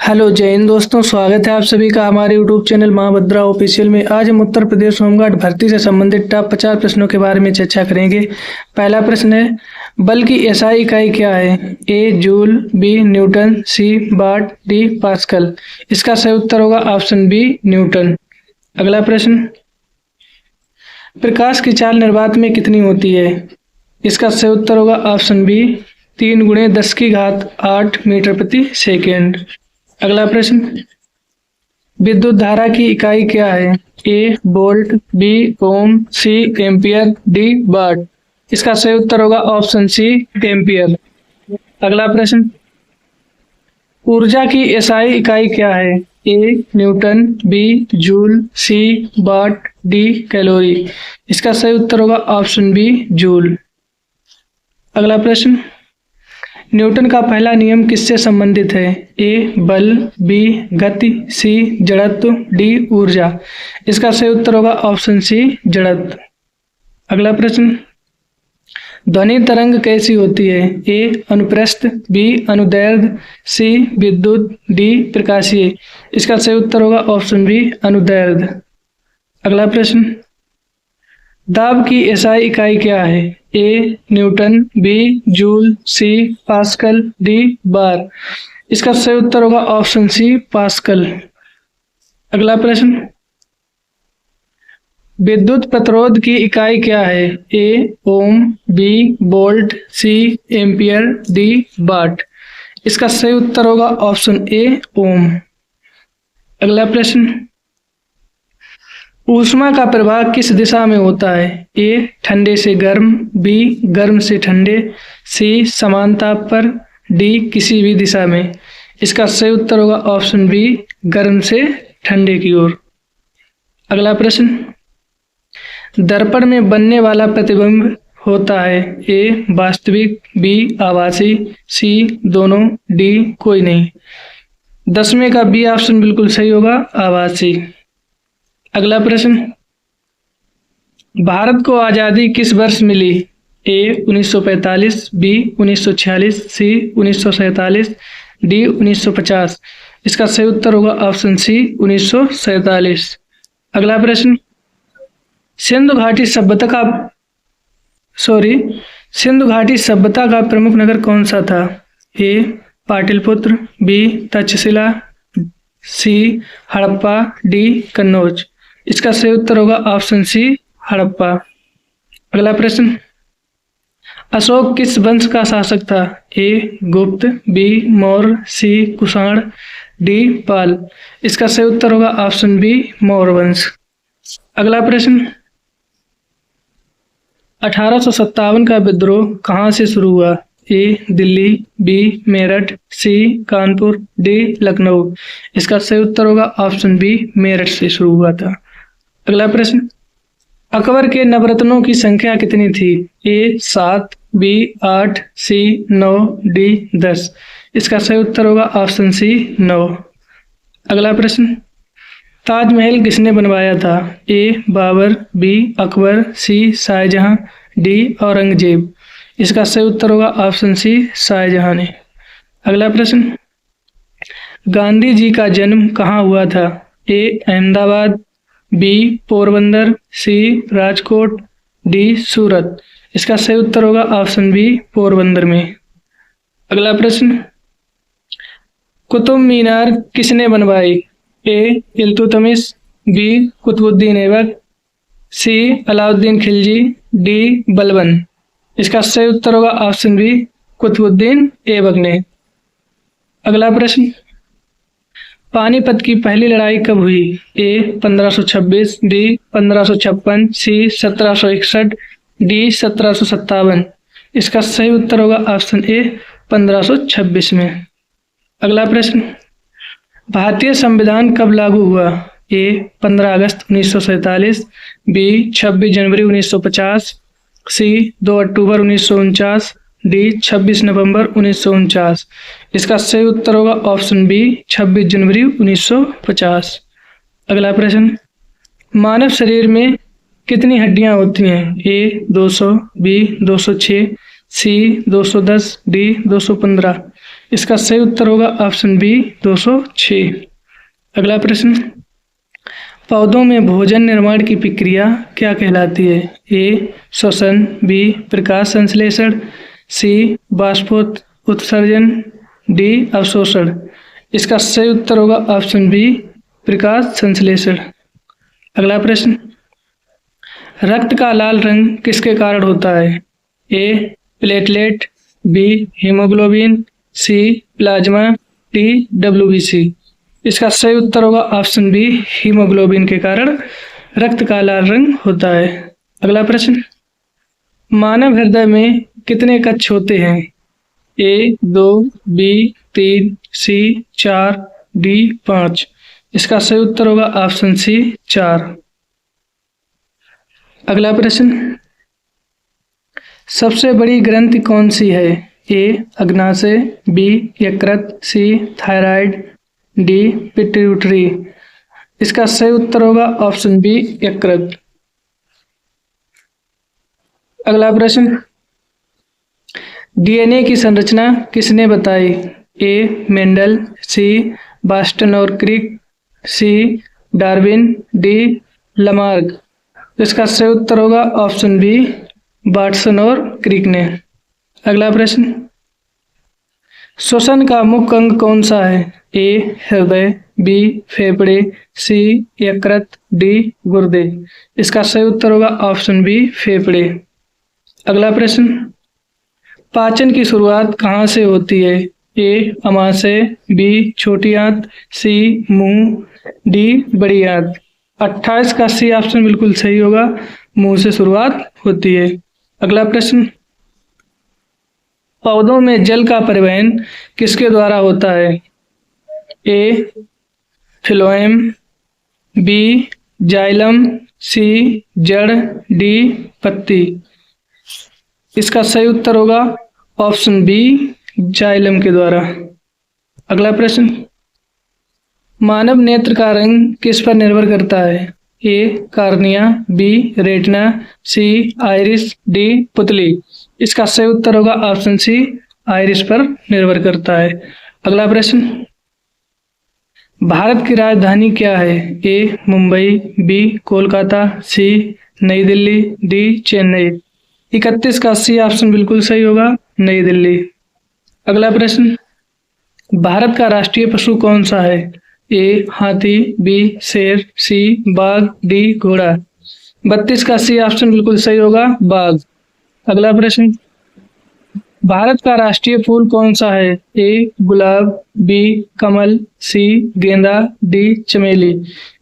Hello जय हिंद दोस्तों, स्वागत है आप सभी का हमारे यूट्यूब चैनल महाभद्रा ऑफिशियल में। आज हम उत्तर प्रदेश होमगार्ड भर्ती से संबंधित टॉप 50 प्रश्नों के बारे में चर्चा करेंगे। पहला प्रश्न है, बल की एसआई इकाई क्या है? ए जूल, बी न्यूटन, सी वाट, डी पास्कल। इसका सही उत्तर होगा ऑप्शन बी न्यूटन। अगला प्रश्न, प्रकाश की चाल निर्वात में कितनी होती है? इसका सही उत्तर होगा ऑप्शन बी 3 × 10⁸ मीटर प्रति सेकेंड। अगला प्रश्न, विद्युत धारा की इकाई क्या है? ए वोल्ट, बी ओम, सी एम्पियर, डी वाट। इसका सही उत्तर होगा ऑप्शन सी एम्पियर। अगला प्रश्न, ऊर्जा की एसआई इकाई क्या है? A newton, B joule, C watt, D calorie. इसका सही उत्तर होगा ऑप्शन बी जूल। अगला प्रश्न, न्यूटन का पहला नियम किससे संबंधित है? ए बल, बी गति, सी जड़त्व, डी ऊर्जा। इसका सही उत्तर होगा ऑप्शन सी जड़त्व। अगला प्रश्न, ध्वनि तरंग कैसी होती है? ए अनुप्रस्थ, बी अनुदैर्ध्य, सी विद्युत, डी प्रकाशीय। इसका सही उत्तर होगा ऑप्शन बी अनुदैर्ध्य। अगला प्रश्न, दाब की एसआई इकाई क्या है? A newton, B joule, C pascal, D bar. इसका सही उत्तर होगा ऑप्शन सी पास्कल। अगला प्रश्न, विद्युत प्रतिरोध की इकाई क्या है? ए ओम, बी वोल्ट, सी एम्पियर, डी वाट। इसका सही उत्तर होगा ऑप्शन ए ओम। अगला प्रश्न, ऊष्मा का प्रवाह किस दिशा में होता है? ए ठंडे से गर्म, बी गर्म से ठंडे, सी समान ताप पर, डी किसी भी दिशा में। इसका सही उत्तर होगा ऑप्शन बी गर्म से ठंडे की ओर। अगला प्रश्न, दर्पण में बनने वाला प्रतिबिंब होता है? ए वास्तविक, बी आभासी, सी दोनों, डी कोई नहीं। 10वें का बी ऑप्शन बिल्कुल सही होगा, आभासी। अगला प्रश्न, भारत को आज़ादी किस वर्ष मिली? ए 1945, बी 1946, सी 1947, डी 1950। इसका सही उत्तर होगा ऑप्शन सी 1947। अगला प्रश्न, सिंधु घाटी सभ्यता का प्रमुख नगर कौन सा था? ए पाटलिपुत्र, बी तक्षशिला, सी हड़प्पा, डी कन्नौज। इसका सही उत्तर होगा ऑप्शन सी हड़प्पा। अगला प्रश्न, अशोक किस वंश का शासक था? ए गुप्त, बी मौर्य, सी कुषाण, डी पाल। इसका सही उत्तर होगा ऑप्शन बी मौर्य वंश। अगला प्रश्न, 1857 का विद्रोह कहाँ से शुरू हुआ? ए दिल्ली, बी मेरठ, सी कानपुर, डी लखनऊ। इसका सही उत्तर होगा ऑप्शन बी मेरठ से शुरू हुआ था। अगला प्रश्न, अकबर के नवरत्नों की संख्या कितनी थी? ए 7, बी 8, सी 9, डी 10। इसका सही उत्तर होगा ऑप्शन सी 9। अगला प्रश्न, ताजमहल किसने बनवाया था? ए बाबर, बी अकबर, सी शाहजहां, डी औरंगजेब। इसका सही उत्तर होगा ऑप्शन सी शाहजहां ने। अगला प्रश्न, गांधी जी का जन्म कहाँ हुआ था? ए अहमदाबाद, बी पोरबंदर, सी राजकोट, डी सूरत। इसका सही उत्तर होगा ऑप्शन बी पोरबंदर में। अगला प्रश्न, कुतुब मीनार किसने बनवाई? ए इल्तुतमिश, बी कुतुबुद्दीन ऐबक, सी अलाउद्दीन खिलजी, डी बलबन। इसका सही उत्तर होगा ऑप्शन बी कुतुबुद्दीन ऐबक ने। अगला प्रश्न, पानीपत की पहली लड़ाई कब हुई? ए 1526, बी 1556, सी 1761, डी 1757। इसका सही उत्तर होगा ऑप्शन ए 1526 में। अगला प्रश्न, भारतीय संविधान कब लागू हुआ? ए 15 अगस्त 1947, बी 26 जनवरी 1950, सी 2 अक्टूबर 1949, डी 26 नवंबर 1949। इसका सही उत्तर होगा ऑप्शन बी 26 जनवरी 1950। अगला प्रश्न, मानव शरीर में कितनी हड्डियां होती हैं? ए 200, बी 206, सी 210, डी 215। इसका सही उत्तर होगा ऑप्शन बी 206। अगला प्रश्न, पौधों में भोजन निर्माण की प्रक्रिया क्या कहलाती है? ए श्वसन, बी प्रकाश संश्लेषण, सी बाष्पोत्सर्जन, डी अवशोषण। इसका सही उत्तर होगा ऑप्शन बी प्रकाश संश्लेषण। अगला प्रश्न, रक्त का लाल रंग किसके कारण होता है? ए प्लेटलेट, बी हीमोग्लोबिन, सी प्लाज्मा, डी डब्ल्यूबीसी। इसका सही उत्तर होगा ऑप्शन बी हीमोग्लोबिन के कारण रक्त का लाल रंग होता है। अगला प्रश्न, मानव हृदय में कितने कक्ष होते हैं? ए 2, बी 3, सी 4, डी 5। इसका सही उत्तर होगा ऑप्शन सी 4। अगला प्रश्न, सबसे बड़ी ग्रंथि कौन सी है? ए अग्नाशय, बी यकृत, सी थायराइड, डी पिट्यूटरी। इसका सही उत्तर होगा ऑप्शन बी यकृत। अगला प्रश्न, डीएनए की संरचना किसने बताई? ए मेंडल, सी बास्टन और क्रिक, सी डार्विन, डी लमार्क। इसका सही उत्तर होगा ऑप्शन बी वाटसन और क्रिक ने। अगला प्रश्न, श्वसन का मुख्य अंग कौन सा है? ए हृदय, बी फेफड़े, सी यकृत, डी गुर्दे। इसका सही उत्तर होगा ऑप्शन बी फेफड़े। अगला प्रश्न, पाचन की शुरुआत कहाँ से होती है? ए अमाशय, बी छोटी आंत, सी मुंह, डी बड़ी आंत। 28 का सी ऑप्शन बिल्कुल सही होगा, मुंह से शुरुआत होती है। अगला प्रश्न, पौधों में जल का परिवहन किसके द्वारा होता है? ए फ्लोएम, बी जाइलम, सी जड़, डी पत्ती। इसका सही उत्तर होगा ऑप्शन बी जाइलम के द्वारा। अगला प्रश्न, मानव नेत्र का रंग किस पर निर्भर करता है? ए कार्निया, बी रेटिना, सी आइरिस, डी पुतली। इसका सही उत्तर होगा ऑप्शन सी आइरिस पर निर्भर करता है। अगला प्रश्न, भारत की राजधानी क्या है? ए मुंबई, बी कोलकाता, सी नई दिल्ली, डी चेन्नई। 31 का सी ऑप्शन बिल्कुल सही होगा, नई दिल्ली। अगला प्रश्न, भारत का राष्ट्रीय पशु कौन सा है? ए हाथी, बी शेर, सी बाघ, डी घोड़ा। 32 का सी ऑप्शन बिल्कुल सही होगा, बाघ। अगला प्रश्न, भारत का राष्ट्रीय फूल कौन सा है? ए गुलाब, बी कमल, सी गेंदा, डी चमेली।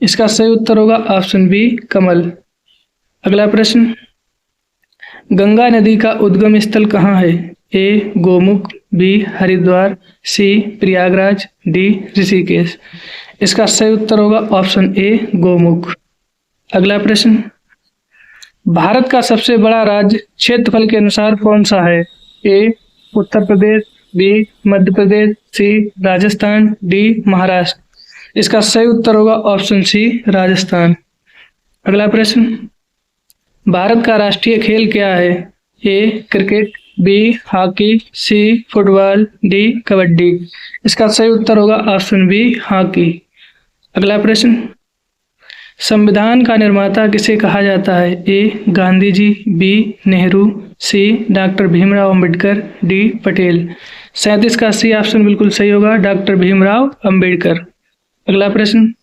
इसका सही उत्तर होगा ऑप्शन बी कमल। अगला प्रश्न, गंगा नदी का उद्गम स्थल कहाँ है? ए गोमुख, बी हरिद्वार, सी प्रयागराज, डी ऋषिकेश। इसका सही उत्तर होगा ऑप्शन ए गोमुख। अगला प्रश्न, भारत का सबसे बड़ा राज्य क्षेत्रफल के अनुसार कौन सा है? ए उत्तर प्रदेश, बी मध्य प्रदेश, सी राजस्थान, डी महाराष्ट्र। इसका सही उत्तर होगा ऑप्शन सी राजस्थान। अगला प्रश्न, भारत का राष्ट्रीय खेल क्या है? A cricket, B hockey, C football, D kabaddi. इसका सही उत्तर होगा ऑप्शन बी हॉकी। अगला प्रश्न, संविधान का निर्माता किसे कहा जाता है? ए गांधी जी, बी नेहरू, सी डॉक्टर भीमराव अंबेडकर, डी पटेल। 37 का सी ऑप्शन बिल्कुल सही होगा, डॉक्टर भीमराव अंबेडकर। अगला प्रश्न,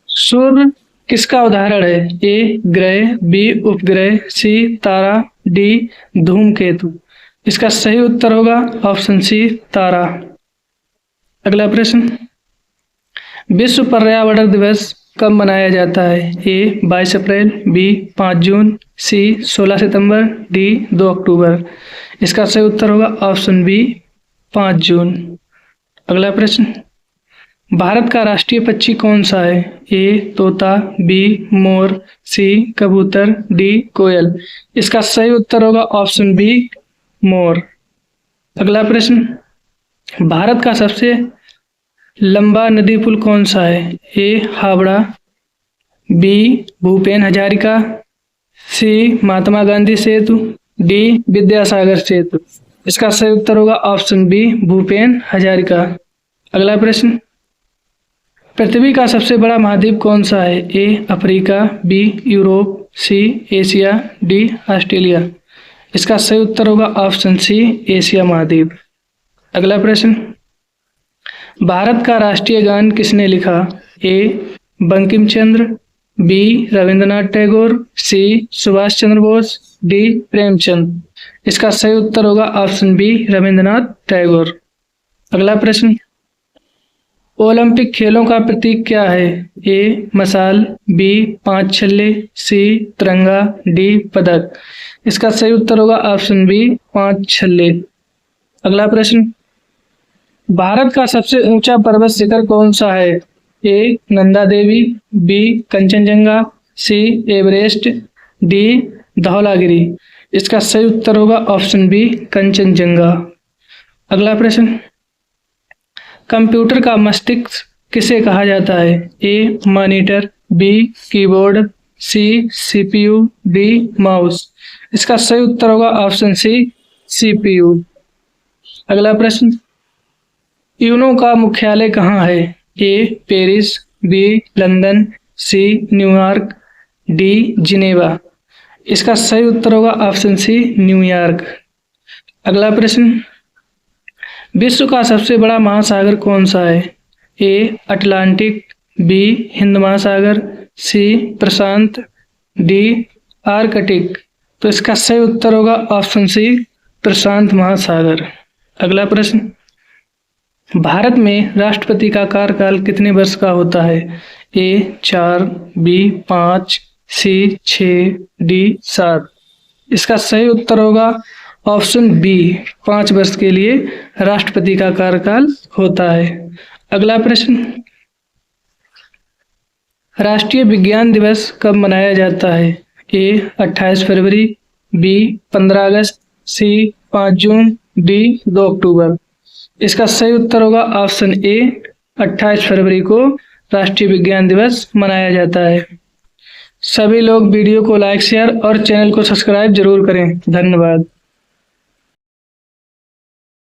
सूर्य किसका उदाहरण है? ए ग्रह, बी उपग्रह, सी तारा, डी धूमकेतु। इसका सही उत्तर होगा ऑप्शन सी तारा। अगला प्रश्न, विश्व पर्यावरण दिवस कब मनाया जाता है? ए 22 अप्रैल, बी 5 जून, सी 16 सितंबर, डी 2 अक्टूबर। इसका सही उत्तर होगा ऑप्शन बी 5 जून। अगला प्रश्न, भारत का राष्ट्रीय पक्षी कौन सा है? ए तोता, बी मोर, सी कबूतर, डी कोयल। इसका सही उत्तर होगा ऑप्शन बी मोर। अगला प्रश्न, भारत का सबसे लंबा नदी पुल कौन सा है? ए हावड़ा, बी भूपेन हजारिका, सी महात्मा गांधी सेतु, डी विद्यासागर सेतु। इसका सही उत्तर होगा ऑप्शन बी भूपेन हजारिका। अगला प्रश्न, पृथ्वी का सबसे बड़ा महाद्वीप कौन सा है? A Africa, B Europe, C Asia, D Australia. इसका सही उत्तर होगा ऑप्शन सी एशिया महाद्वीप। अगला प्रश्न, भारत का राष्ट्रीय गान किसने लिखा? ए बंकिम चंद्र, बी रविंद्रनाथ टैगोर, सी सुभाष चंद्र बोस, डी प्रेमचंद। इसका सही उत्तर होगा ऑप्शन बी रविंद्रनाथ टैगोर। अगला प्रश्न, ओलंपिक खेलों का प्रतीक क्या है? ए मशाल, बी 5 छल्ले, सी तिरंगा, डी पदक। इसका सही उत्तर होगा ऑप्शन बी 5 छल्ले। अगला प्रश्न, भारत का सबसे ऊंचा पर्वत शिखर कौन सा है? ए नंदा देवी, बी कंचनजंगा, सी एवरेस्ट, डी धौलागिरी। इसका सही उत्तर होगा ऑप्शन बी कंचनजंगा। अगला प्रश्न, कंप्यूटर का मस्तिष्क किसे कहा जाता है? A monitor, B keyboard, C CPU, D mouse. इसका सही उत्तर होगा ऑप्शन सी सीपीयू। अगला प्रश्न, यूनो का मुख्यालय कहाँ है? A Paris, B London, C New York, D Geneva. इसका सही उत्तर होगा ऑप्शन सी न्यूयॉर्क। अगला प्रश्न, विश्व का सबसे बड़ा महासागर कौन सा है? ए अटलांटिक, बी हिंद महासागर, सी प्रशांत, डी आर्कटिक। तो इसका सही उत्तर होगा ऑप्शन सी प्रशांत महासागर। अगला प्रश्न, भारत में राष्ट्रपति का कार्यकाल कितने वर्ष का होता है? ए 4, बी 5, सी 6, डी 7। इसका सही उत्तर होगा ऑप्शन बी 5 वर्ष के लिए राष्ट्रपति का कार्यकाल होता है। अगला प्रश्न, राष्ट्रीय विज्ञान दिवस कब मनाया जाता है? ए 28 फरवरी, बी 15 अगस्त, सी 5 जून, डी 2 अक्टूबर। इसका सही उत्तर होगा ऑप्शन ए 28 फरवरी को राष्ट्रीय विज्ञान दिवस मनाया जाता है। सभी लोग वीडियो को लाइक शेयर और चैनल को सब्सक्राइब जरूर करें। धन्यवाद।